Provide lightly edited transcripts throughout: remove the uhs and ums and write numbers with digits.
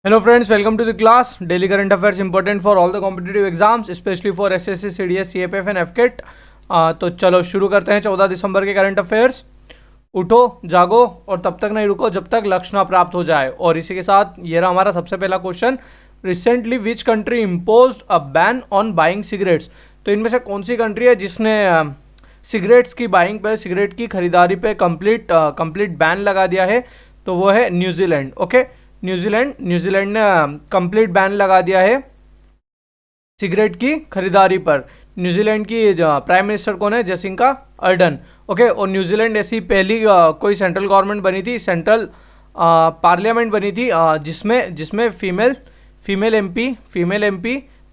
Hello friends, welcome to the class. Daily current affairs important for all the competitive exams, especially for SSC, CDS, CFF and FCAT. तो चलो शुरू करते हैं 14 दिसंबर के current affairs. उठो, जागो और तब तक नहीं रुको जब तक लक्ष्य ना प्राप्त हो जाए। और इसी के साथ ये रहा हमारा सबसे पहला question. Recently which country imposed a ban on buying cigarettes. तो इनमें से कौन सी कंट्री है जिसने सिगरेट्स की बाइंग पे, सिगरेट की खरीदारी पे कंप्लीट बैन लगा दिया है? तो वो है न्यूजीलैंड। ओके, न्यूजीलैंड ने कंप्लीट बैन लगा दिया है सिगरेट की खरीदारी पर। न्यूजीलैंड की प्राइम मिनिस्टर कौन है? जेसिंका अर्डन। ओके, और न्यूजीलैंड ऐसी पहली कोई सेंट्रल गवर्नमेंट बनी थी, सेंट्रल पार्लियामेंट बनी थी जिसमें जिसमें फीमेल एमपी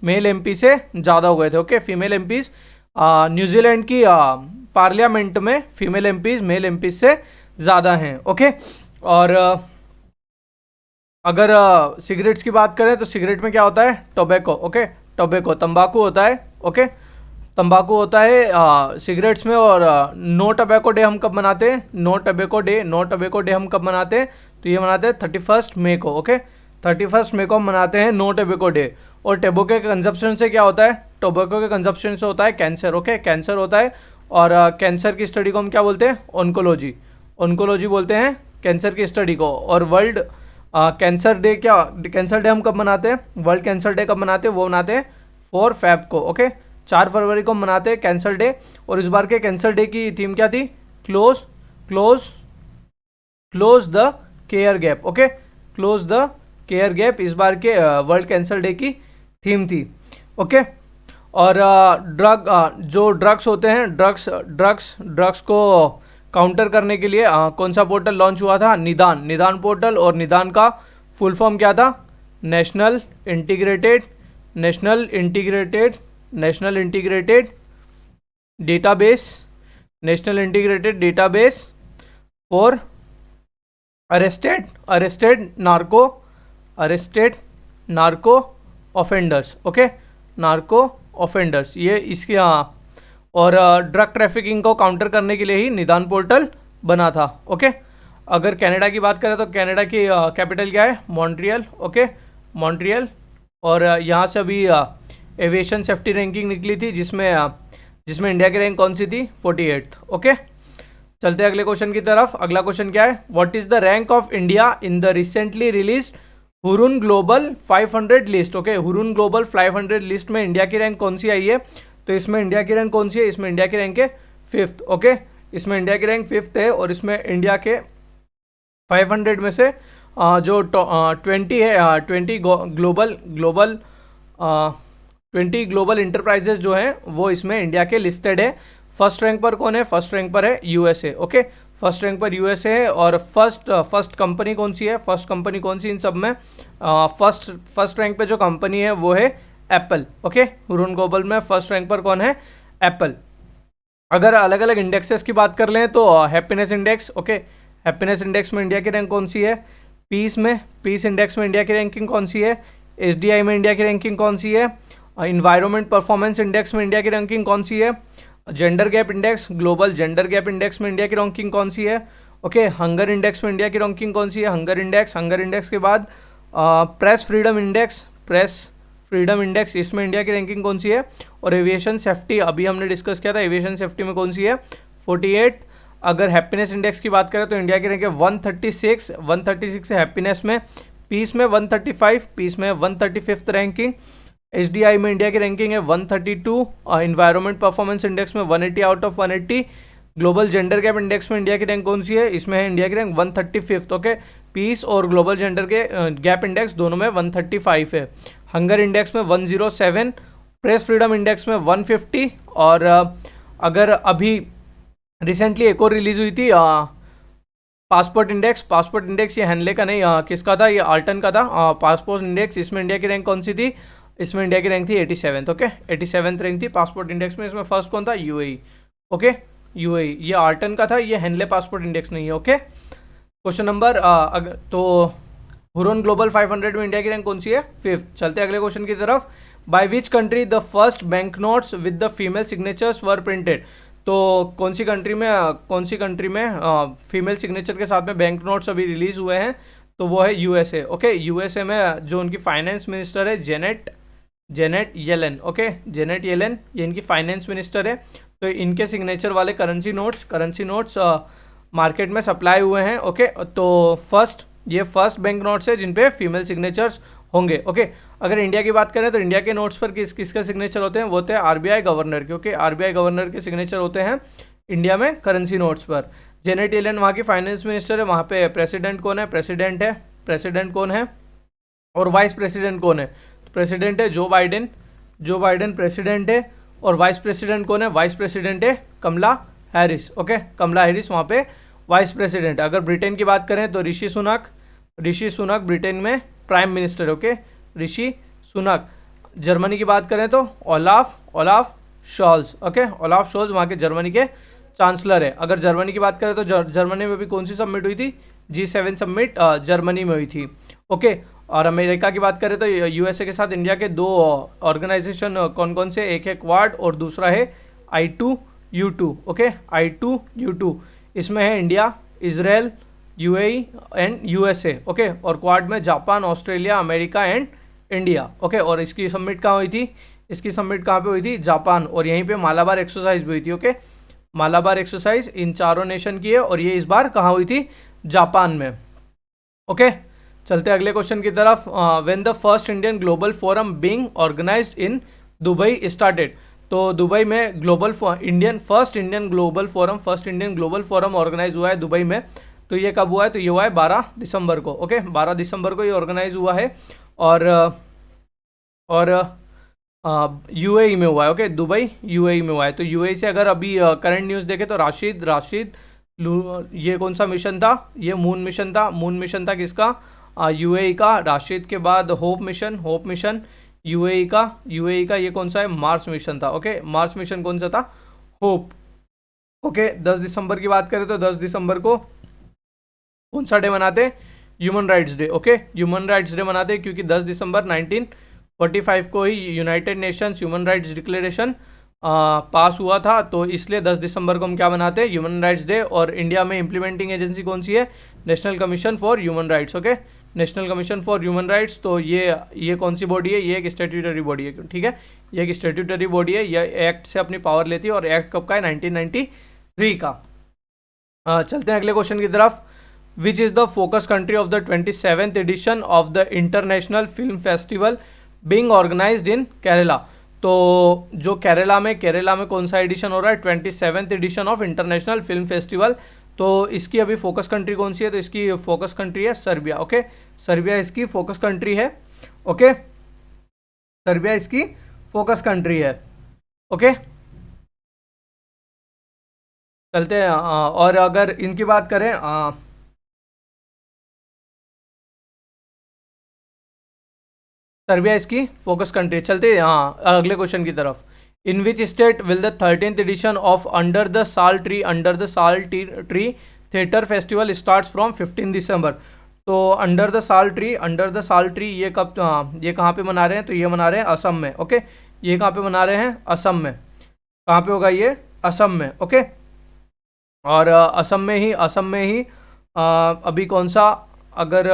मेल एमपी से ज़्यादा हो गए थे। ओके, फीमेल एमपीज न्यूजीलैंड की पार्लियामेंट में फीमेल एमपीज मेल एमपीज से ज़्यादा हैं। ओके, और अगर सिगरेट्स की बात करें तो सिगरेट में क्या होता है? टोबैको। ओके, टोबैको तंबाकू होता है। ओके, तंबाकू होता है सिगरेट्स में। और नो टोबैको डे हम कब मनाते हैं? नो टोबैको डे हम कब मनाते हैं? तो ये मनाते हैं 31 मई को। ओके, 31 मई को हम मनाते हैं नो टोबैको डे। और टोबैको के कंजप्शन से क्या होता है? टोबैको के कंजप्शन से होता है कैंसर। ओके, कैंसर होता है। और कैंसर की स्टडी को हम क्या बोलते हैं? ऑन्कोलॉजी बोलते हैं कैंसर की स्टडी को। और वर्ल्ड कैंसर डे हम कब मनाते हैं? वर्ल्ड कैंसर डे कब मनाते हैं? वो मनाते हैं 4 फेब को। ओके, 4 फरवरी को मनाते हैं कैंसर डे। और इस बार के कैंसर डे की थीम क्या थी? Close the care gap. Okay, close the care gap इस बार के वर्ल्ड कैंसर डे की थीम थी। ओके, और जो ड्रग्स होते हैं, ड्रग्स को काउंटर करने के लिए कौन सा पोर्टल लॉन्च हुआ था? निदान पोर्टल। और निदान का फुल फॉर्म क्या था? National integrated database for arrested narco offenders. Okay, narco offenders ये इसके और ड्रग ट्रैफिकिंग को काउंटर करने के लिए ही निदान पोर्टल बना था। ओके, अगर कनाडा की बात करें तो कनाडा की कैपिटल क्या है? मॉन्ट्रियल। Okay, Montreal. और यहाँ से अभी एविएशन सेफ्टी रैंकिंग निकली थी जिसमें इंडिया की रैंक कौन सी थी? 48th। ओके, चलते हैं अगले क्वेश्चन की तरफ। अगला क्वेश्चन क्या है? What is the rank of India in the recently release Hurun global 500 list. Okay, Hurun global 500 list में इंडिया की रैंक कौन सी आई है? तो इसमें इंडिया की रैंक कौन सी है? इसमें इंडिया की रैंक है 5th। ओके, इसमें इंडिया की रैंक 5th है। और इसमें इंडिया के 500 में से जो 20 है, 20 ग्लोबल इंटरप्राइजेज जो हैं वो इसमें इंडिया के लिस्टेड है। फर्स्ट रैंक पर कौन है? फर्स्ट रैंक पर है यूएसए। ओके, फर्स्ट रैंक पर यूएसए है। और फर्स्ट कंपनी कौन सी है? फर्स्ट कंपनी कौन सी इन सब में? फर्स्ट रैंक पे जो कंपनी है वो है एप्पल। ओके, हुरून ग्लोबल में फर्स्ट रैंक पर कौन है? एप्पल। अगर अलग अलग इंडेक्सेस की बात कर लें तो happiness index. Okay, happiness index में इंडिया की रैंक कौन सी है? पीस इंडेक्स में इंडिया की रैंकिंग कौन सी है? एसडीआई में इंडिया की रैंकिंग कौन सी है? इन्वायरमेंट परफॉर्मेंस इंडेक्स में इंडिया की रैंकिंग कौन सी है? Gender gap index, global gender gap index में इंडिया की रैंकिंग कौन सी है? ओके, हंगर इंडेक्स में इंडिया की रैंकिंग कौन सी है? हंगर इंडेक्स के बाद प्रेस फ्रीडम इंडेक्स इसमें इंडिया की रैंकिंग कौन सी है? और एविएशन सेफ्टी अभी हमने डिस्कस किया था, एविएशन सेफ्टी में कौन सी है? 48th। अगर हैप्पीनेस इंडेक्स की बात करें तो इंडिया की रैंक है 136 है हैप्पीनेस में। पीस में 135, पीस में 135th रैंकिंग। एसडीआई में इंडिया की रैंकिंग है 132। इन्वायरमेंट परफॉर्मेंस इंडेक्स में 180 out of 180। Global gender gap index में इंडिया की रैंक कौन सी है? इसमें है इंडिया की रैंक 135th। ओके, पीस और ग्लोबल जेंडर के गैप इंडेक्स दोनों में 135 है। हंगर इंडेक्स में 107, प्रेस फ्रीडम इंडेक्स में 150। और अगर अभी रिसेंटली एक और रिलीज हुई थी पासपोर्ट इंडेक्स ये हैनले का नहीं, किसका था? ये आल्टन का था। पासपोर्ट इंडेक्स इसमें इंडिया की रैंक कौन सी थी? इसमें इंडिया की रैंक थी 87th। ओके, 87th रैंक थी पासपोर्ट इंडेक्स में। इसमें फर्स्ट कौन था? यूएई। ओके, यूएई ये आल्टन का था, ये हैनले पासपोर्ट इंडेक्स नहीं है। ओके, क्वेश्चन नंबर तो हुरून ग्लोबल 500 में इंडिया की रैंक कौन सी है? 5th। चलते अगले क्वेश्चन की तरफ। By which country the first bank notes with the female signatures were printed. तो कौन सी कंट्री में फीमेल सिग्नेचर के साथ में बैंक नोट्स अभी रिलीज हुए हैं? तो वो है यूएसए। ओके, यूएसए में जो उनकी फाइनेंस मिनिस्टर है Janet Yellen. Okay, Janet Yellen ये इनकी फाइनेंस मिनिस्टर है। तो इनके सिग्नेचर वाले करेंसी नोट्स मार्केट में सप्लाई हुए हैं। ओके, तो ये फर्स्ट बैंक नोट्स है जिन पे फीमेल सिग्नेचर्स होंगे। ओके, अगर इंडिया की बात करें तो इंडिया के नोट्स पर किसका सिग्नेचर होते हैं, वो होते हैं आरबीआई गवर्नर, क्योंकि आरबीआई गवर्नर के सिग्नेचर होते हैं इंडिया में करेंसी नोट्स पर। जेनेट येलेन वहाँ की फाइनेंस मिनिस्टर है। वहाँ पे प्रेसिडेंट कौन है, प्रेसिडेंट कौन है और वाइस प्रेसिडेंट कौन है। तो प्रेसिडेंट है जो बाइडेन प्रेसिडेंट है, और वाइस प्रेसिडेंट कौन है, वाइस प्रेसिडेंट है कमला हैरिस। ओके, कमला हैरिस वहाँ पे वाइस प्रेसिडेंट। अगर ब्रिटेन की बात करें तो ऋषि सुनक ब्रिटेन में prime minister. Okay, Rishi Sunak. Germany की बात करें तो ओलाफ शॉल्ज। ओके, ओलाफ शॉल्ज वहाँ के जर्मनी के चांसलर है। अगर जर्मनी की बात करें तो जर्मनी में भी कौन सी सबमिट हुई थी, G7 सबमिट जर्मनी में हुई थी। ओके, और अमेरिका की बात करें तो यूएसए के साथ इंडिया के दो ऑर्गेनाइजेशन कौन कौन से, एक है क्वाड और दूसरा है I2U2। ओके, I2U2 इसमें है India, Israel, UAE and USA. Okay, और क्वाड में Japan, Australia, America and India. Okay, और इसकी सबमिट कहाँ हुई थी, इसकी सबमिट कहाँ पे हुई थी, जापान, और यहीं पे मालाबार एक्सरसाइज भी हुई थी। ओके, मालाबार एक्सरसाइज इन चारों नेशन की है, और ये इस बार कहाँ हुई थी, जापान में। ओके, चलते अगले क्वेश्चन की तरफ। When the first Indian global forum being organised in Dubai started. तो दुबई में first Indian global forum organise हुआ है दुबई में। तो ये कब हुआ है, तो ये हुआ है 12 दिसंबर को। ओके, 12 दिसंबर को ये ऑर्गेनाइज हुआ है, और यूएई में हुआ है। ओके, दुबई यूएई में हुआ है। तो यूएई से अगर अभी करंट न्यूज़ देखें तो राशिद ये कौन सा मिशन था, ये मून मिशन था किसका, यूएई का। राशिद के बाद होप मिशन यूएई का ये कौन सा है, मार्स मिशन था। ओके, मार्स मिशन कौन सा था, होप। ओके, 10 दिसंबर की बात करें तो 10 दिसंबर को कौन सा डे मनाते हैं, human rights day. Okay, human rights day मनाते हैं क्योंकि 10 दिसंबर 1945 को ही United Nations human rights declaration pass हुआ था। तो इसलिए 10 दिसंबर को हम क्या मनाते हैं, ह्यूमन राइट्स डे। और इंडिया में इंप्लीमेंटिंग एजेंसी कौन सी है, national commission for human rights. Okay, national commission for human rights. तो ये कौन सी बॉडी है, ये एक स्टैट्यूटरी बॉडी है। ठीक है, ये एक स्टैट्यूटरी बॉडी है, ये एक्ट से अपनी पावर लेती है, और एक्ट कब का है, 1993 का। चलते हैं अगले क्वेश्चन की तरफ। Which is the focus country of the 27th edition of the international film festival being organised in Kerala. तो जो केरला में कौन सा एडिशन हो रहा है, 27th edition of international film festival. तो इसकी अभी फोकस कंट्री कौन सी है, तो इसकी फोकस कंट्री है सर्बिया। ओके, सर्बिया इसकी फोकस कंट्री है। ओके, सर्बिया इसकी फोकस कंट्री है। ओके, चलते हैं। और अगर इनकी बात करें, सर्बिया इसकी फोकस कंट्री। चलते हैं अगले क्वेश्चन की तरफ। In which state will the 13th edition of under the sal tree theatre festival starts from 15 December. तो अंडर द साल ट्री ये कहाँ पे मना रहे हैं, तो ये मना रहे हैं असम में। ओके, ये कहाँ पे मना रहे हैं, असम में। कहाँ पे होगा ये, असम में। ओके, और असम में ही अभी कौन सा, अगर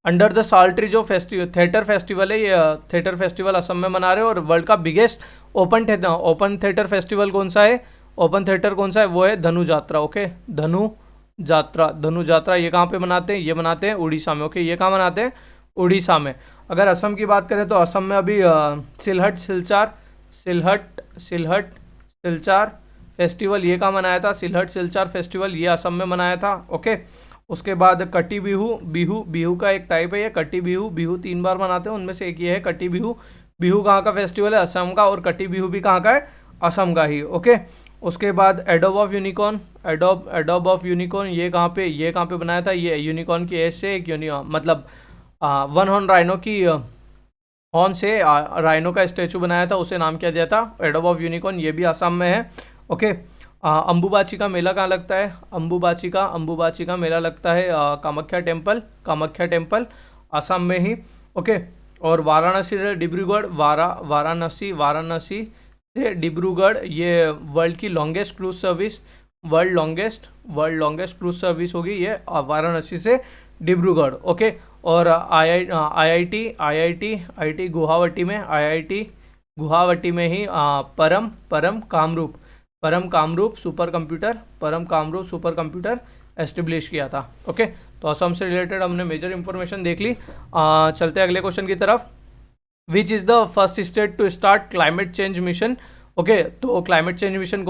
अंडर द साल ट्री जो थिएटर फेस्टिवल है, ये थिएटर फेस्टिवल असम में मना रहे हैं। और वर्ल्ड का बिगेस्ट ओपन थिएटर फेस्टिवल कौन सा है, ओपन थिएटर कौन सा है, वो है धनु जात्रा। ओके, धनु जात्रा ये कहाँ पे मनाते हैं, ये मनाते हैं उड़ीसा में। ओके, ये कहाँ मनाते हैं, उड़ीसा में। अगर असम की बात करें तो असम में अभी सिलचर फेस्टिवल ये कहाँ मनाया था, सिलचर फेस्टिवल ये असम में मनाया था। ओके, उसके बाद कटी बिहू का एक टाइप है ये, कटी बिहू 3 बार मनाते हैं, उनमें से एक ये है कटी बिहू कहाँ का फेस्टिवल है, असम का। और कटी बिहू भी कहाँ का है, असम का ही। ओके, उसके बाद एडोब ऑफ यूनिकॉर्न ये कहाँ पे बनाया था, ये यूनिकॉर्न की एज से एक मतलब 1 हॉर्न राइनो की हॉर्न से राइनो का स्टैचू बनाया था, उसे नाम क्या दिया था, एडोब ऑफ यूनिकॉर्न। ये भी असम में है। ओके, अम्बुबाची का मेला कहाँ लगता है, अम्बुबाची का मेला लगता है कामाख्या टेम्पल असम में ही। ओके, और वाराणसी से डिब्रूगढ़ वाराणसी से डिब्रूगढ़ ये वर्ल्ड की लॉन्गेस्ट क्रूज सर्विस होगी ये वाराणसी से डिब्रूगढ़, ओके। और आईआईटी गुवाहाटी में, आईआईटी गुवाहाटी में ही परम कामरूप सुपर कंप्यूटर एस्टेब्लिश किया था, ओके। तो असम से रिलेटेड हमने मेजर इंफॉर्मेशन देख ली। चलते हैं अगले क्वेश्चन की तरफ। Which is the first state to start climate change mission, okay. तो क्लाइमेट चेंज मिशन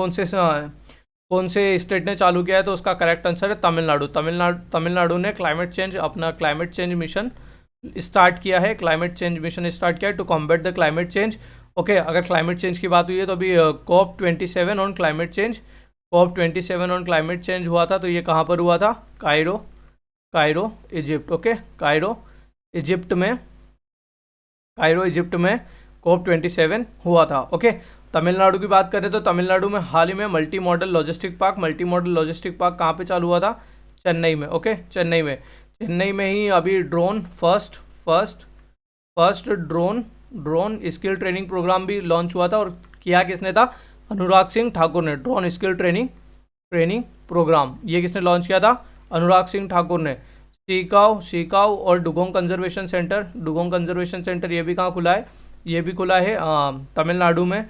कौन से स्टेट ने चालू किया है, तो उसका करेक्ट आंसर है तमिलनाडु। तमिलनाडु ने अपना क्लाइमेट चेंज मिशन स्टार्ट किया है, to combat the climate change, okay. अगर क्लाइमेट चेंज की बात हुई है तो अभी COP27 ऑन क्लाइमेट चेंज हुआ था, तो ये कहाँ पर हुआ था, Cairo Egypt, okay. Cairo Egypt में COP27 हुआ था, ओके। तमिलनाडु की बात करें तो तमिलनाडु में हाल ही में मल्टी मॉडल लॉजिस्टिक पार्क कहाँ पे चालू हुआ था, चेन्नई में, ओके। चेन्नई में ही अभी drone first drone skill training programme भी लॉन्च हुआ था, और किया किसने था, अनुराग सिंह ठाकुर ने। ड्रोन स्किल ट्रेनिंग प्रोग्राम ये किसने लॉन्च किया था, अनुराग सिंह ठाकुर ने। सीकाव और डुगोंग कंजर्वेशन सेंटर ये भी कहाँ खुला है, ये भी खुला है तमिलनाडु में।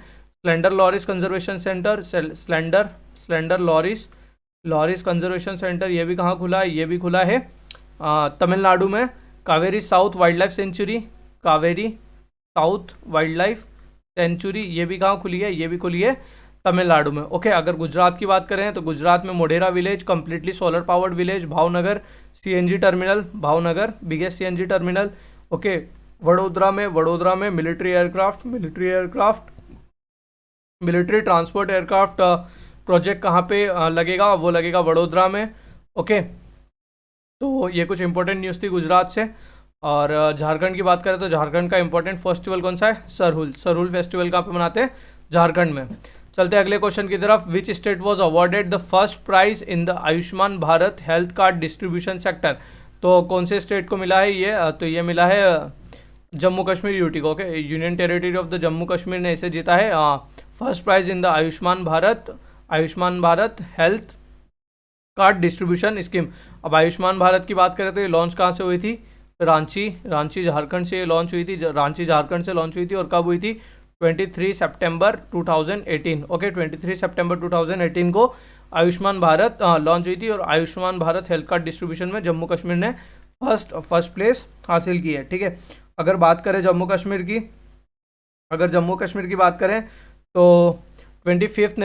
Slender loris conservation centre, slender loris conservation centre ये भी कहाँ खुला है, ये भी खुला है तमिलनाडु में। Kaveri south wild life sanctuary ये भी कहाँ खुली है, ये भी खुली है तमिलनाडु में, ओके। अगर गुजरात की बात करें तो गुजरात में Modhera village completely solar powered village, Bhavnagar CNG terminal, biggest CNG terminal, okay. Vadodara में मिलिट्री ट्रांसपोर्ट एयरक्राफ्ट प्रोजेक्ट कहाँ पे लगेगा, वो लगेगा वडोदरा में, ओके। तो ये कुछ इंपॉर्टेंट न्यूज़ थी गुजरात से। और झारखंड की बात करें तो झारखंड का इंपॉर्टेंट फेस्टिवल कौन सा है, सरहुल फेस्टिवल कहाँ पे मनाते हैं, झारखंड में। चलते हैं अगले क्वेश्चन की तरफ। Which state was awarded the first prize in the Ayushman Bharat health card distribution sector, तो कौन से स्टेट को मिला है ये, तो ये मिला है जम्मू कश्मीर यूटी को, okay. Union territory of the Jammu Kashmir ने इसे जीता है first prize in the Ayushman Bharat health card distribution scheme. अब आयुष्मान भारत की बात करें तो ये लॉन्च कहाँ से हुई थी, रांची झारखंड से लॉन्च हुई थी, और कब हुई थी, 23 सितंबर 2018, ओके। 23 सितंबर 2018 को आयुष्मान भारत लॉन्च हुई थी, और Ayushman Bharat health card distribution में जम्मू कश्मीर ने फर्स्ट प्लेस हासिल की है, ठीक है। अगर बात करें जम्मू कश्मीर की बात करें तो 25th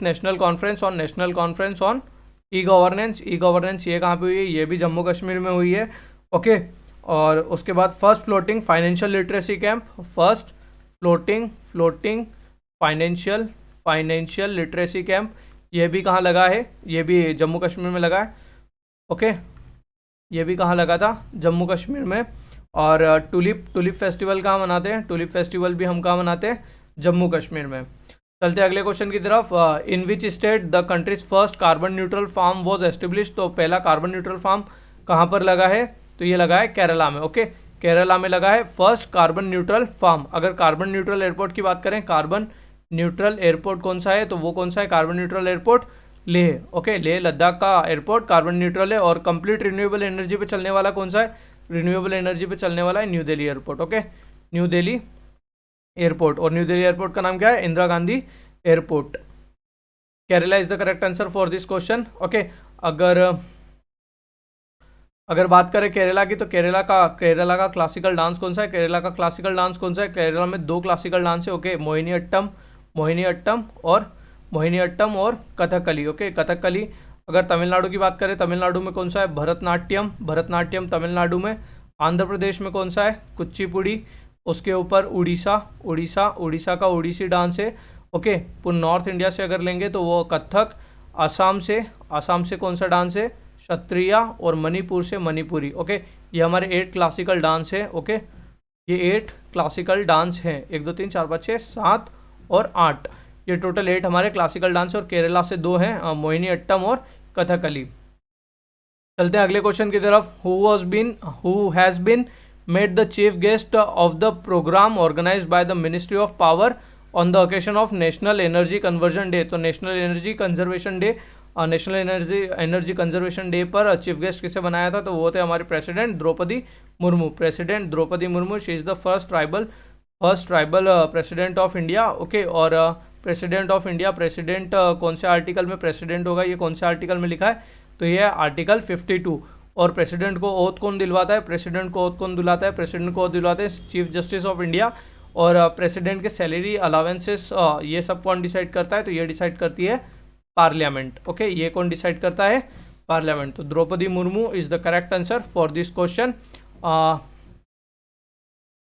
national conference on e governance ये कहाँ पे हुई है, ये भी जम्मू कश्मीर में हुई है, ओके। और उसके बाद first floating financial literacy camp, financial literacy camp ये भी कहाँ लगा है, ये भी जम्मू कश्मीर में लगा है, ओके। ये भी कहाँ लगा था, जम्मू कश्मीर में। और टुलिप फेस्टिवल कहाँ मनाते हैं, टुलिप फेस्टिवल भी हम कहाँ मनाते हैं, जम्मू कश्मीर में। चलते हैं अगले क्वेश्चन की तरफ। In which state the countries first carbon neutral farm was establish, तो पहला कार्बन न्यूट्रल फार्म कहाँ पर लगा है, तो ये लगा है केरला में, ओके। केरला में लगा है फर्स्ट कार्बन न्यूट्रल फार्म। अगर कार्बन न्यूट्रल एयरपोर्ट की बात करें, कार्बन न्यूट्रल एयरपोर्ट कौन सा है, तो वो कौन सा है, carbon neutral airport Leh, okay. Leh Ladakh का एयरपोर्ट कार्बन न्यूट्रल है। और कंप्लीट रिन्यूएबल एनर्जी पे चलने वाला कौन सा है, रिन्यूएबल एनर्जी पे चलने वाला है new Delhi airport, okay. New Delhi airport, और न्यू दिल्ली एयरपोर्ट का नाम क्या है, Indira Gandhi airport. Kerala is the correct answer for this question, okay. अगर बात करें केरला की, तो केरला का क्लासिकल डांस कौन सा है, केरला में 2 क्लासिकल डांस है, ओके। मोहिनीअट्टम और कथकली, ओके। कथकली। अगर तमिलनाडु की बात करें, तमिलनाडु में कौन सा है, भरतनाट्यम तमिलनाडु में। आंध्र प्रदेश में कौन सा है, कुचिपुड़ी। उसके ऊपर उड़ीसा का ओडिसी डांस है, ओके। नॉर्थ इंडिया से अगर लेंगे तो वो कथक। आसाम से कौन सा डांस है, क्षत्रिया। और मणिपुर से मणिपुरी, ओके। ये हमारे 8 क्लासिकल डांस है, ओके। ये 8 क्लासिकल डांस हैं, 1 2 3 4 5 6 7 और 8, ये टोटल 8 हमारे क्लासिकल डांस है। और केरला से 2 हैं, मोहिनीअट्टम और कथकली। चलते हैं अगले क्वेश्चन की तरफ। Who has been made the chief guest of the programme organized by the ministry of power on the occasion of national energy conversion day, तो national energy conservation day national energy conservation day पर chief guest किसे बनाया था, तो वो थे हमारे president Droupadi Murmu. President Droupadi Murmu, she is the first tribal president of India. Okay, और प्रेसिडेंट ऑफ इंडिया, प्रेसिडेंट कौन से आर्टिकल में प्रेसिडेंट होगा, ये कौन से आर्टिकल में लिखा है, तो ये है आर्टिकल 52। और प्रेसिडेंट को ओथ कौन दिलवाता है, प्रेसिडेंट को ओथ कौन दिलाता है, प्रेसिडेंट को ओथ दिलवाते हैं चीफ जस्टिस ऑफ इंडिया। और प्रेसिडेंट के सैलरी अलावेंसेस ये सब कौन डिसाइड करता है, तो ये डिसाइड करती है पार्लियामेंट। ओके, ये कौन डिसाइड करता है, पार्लियामेंट। तो Draupadi Murmu is the correct answer for this question.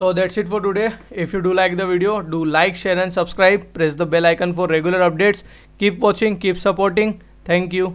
So that's it for today. If you do like the video, do like, share and subscribe. Press the bell icon for regular updates. Keep watching, keep supporting. Thank you.